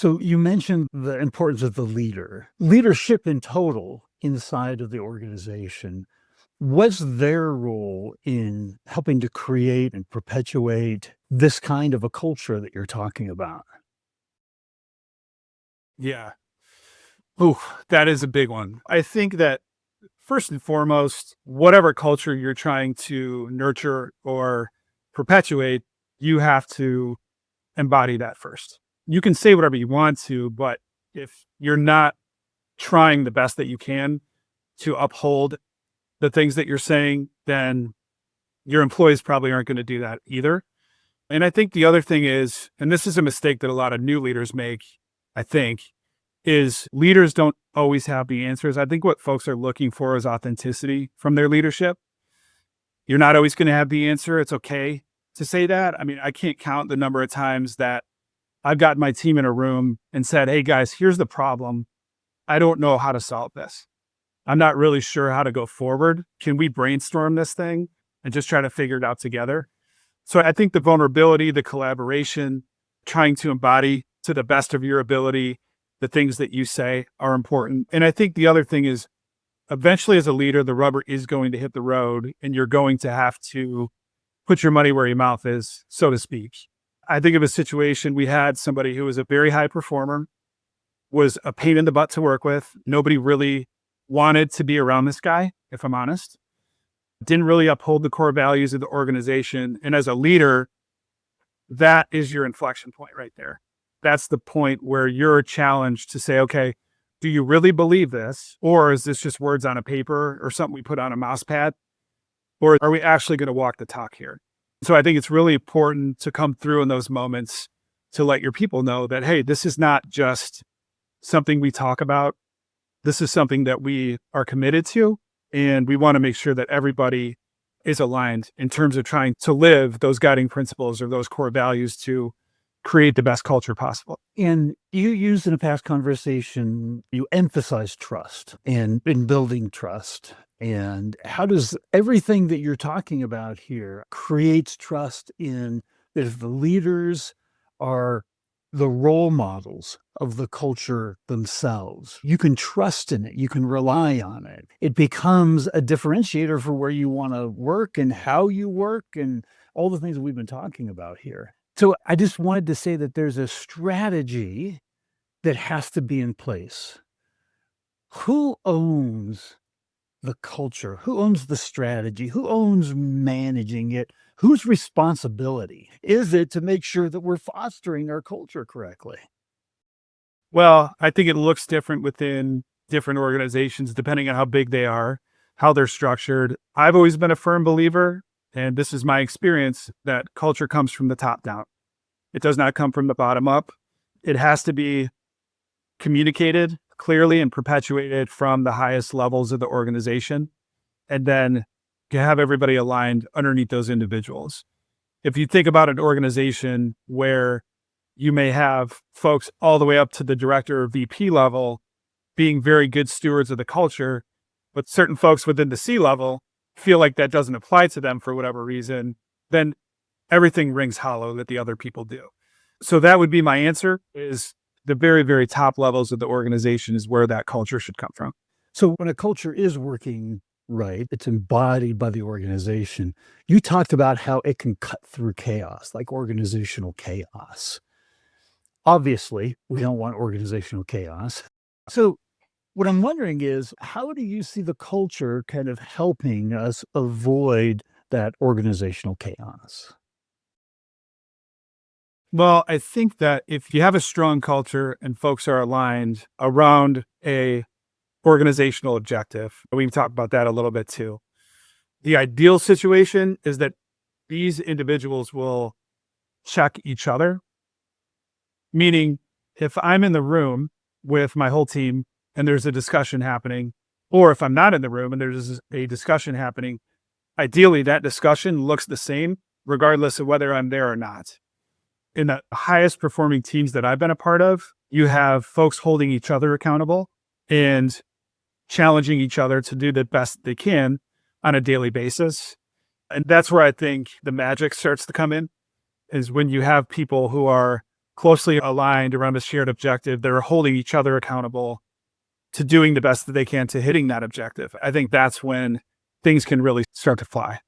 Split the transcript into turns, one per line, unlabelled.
So you mentioned the importance of the leader, leadership in total inside of the organization. What's their role in helping to create and perpetuate this kind of a culture that you're talking about?
Yeah. Ooh, that is a big one. I think that first and foremost, whatever culture you're trying to nurture or perpetuate, you have to embody that first. You can say whatever you want to, but if you're not trying the best that you can to uphold the things that you're saying, then your employees probably aren't going to do that either. And I think the other thing is, and this is a mistake that a lot of new leaders make, I think, is leaders don't always have the answers. I think what folks are looking for is authenticity from their leadership. You're not always going to have the answer. It's okay to say that. I mean, I can't count the number of times that I've got my team in a room and said, "Hey guys, here's the problem. I don't know how to solve this. I'm not really sure how to go forward. Can we brainstorm this thing and just try to figure it out together?" So I think the vulnerability, the collaboration, trying to embody to the best of your ability the things that you say are important. And I think the other thing is eventually as a leader, the rubber is going to hit the road and you're going to have to put your money where your mouth is, so to speak. I think of a situation we had somebody who was a very high performer, was a pain in the butt to work with. Nobody really wanted to be around this guy, if I'm honest. Didn't really uphold the core values of the organization. And as a leader, that is your inflection point right there. That's the point where you're challenged to say, okay, do you really believe this? Or is this just words on a paper or something we put on a mouse pad? Or are we actually going to walk the talk here? So I think it's really important to come through in those moments to let your people know that, hey, this is not just something we talk about. This is something that we are committed to. And we want to make sure that everybody is aligned in terms of trying to live those guiding principles or those core values to create the best culture possible.
And you used in a past conversation, you emphasize trust and in building trust. And how does everything that you're talking about here creates trust in that if the leaders are the role models of the culture themselves, you can trust in it, you can rely on it. It becomes a differentiator for where you want to work and how you work and all the things that we've been talking about here. So I just wanted to say that there's a strategy that has to be in place. Who owns the culture? Who owns the strategy? Who owns managing it? Whose responsibility is it to make sure that we're fostering our culture correctly?
Well, I think it looks different within different organizations, depending on how big they are, how they're structured. I've always been a firm believer, and this is my experience, that culture comes from the top down. It does not come from the bottom up. It has to be communicated clearly and perpetuated from the highest levels of the organization, and then to have everybody aligned underneath those individuals. If you think about an organization where you may have folks all the way up to the director or VP level being very good stewards of the culture, but certain folks within the C level feel like that doesn't apply to them for whatever reason, then everything rings hollow that the other people do. So that would be my answer, is the very, very top levels of the organization is where that culture should come from.
So when a culture is working right, it's embodied by the organization. You talked about how it can cut through chaos, like organizational chaos. Obviously, we don't want organizational chaos. So what I'm wondering is, how do you see the culture kind of helping us avoid that organizational chaos?
Well, I think that if you have a strong culture and folks are aligned around a organizational objective, we've talked about that a little bit too. The ideal situation is that these individuals will check each other, meaning if I'm in the room with my whole team and there's a discussion happening, or if I'm not in the room and there's a discussion happening, ideally that discussion looks the same regardless of whether I'm there or not. In the highest performing teams that I've been a part of, you have folks holding each other accountable and challenging each other to do the best they can on a daily basis. And that's where I think the magic starts to come in, is when you have people who are closely aligned around a shared objective. They're holding each other accountable to doing the best that they can to hitting that objective. I think that's when things can really start to fly.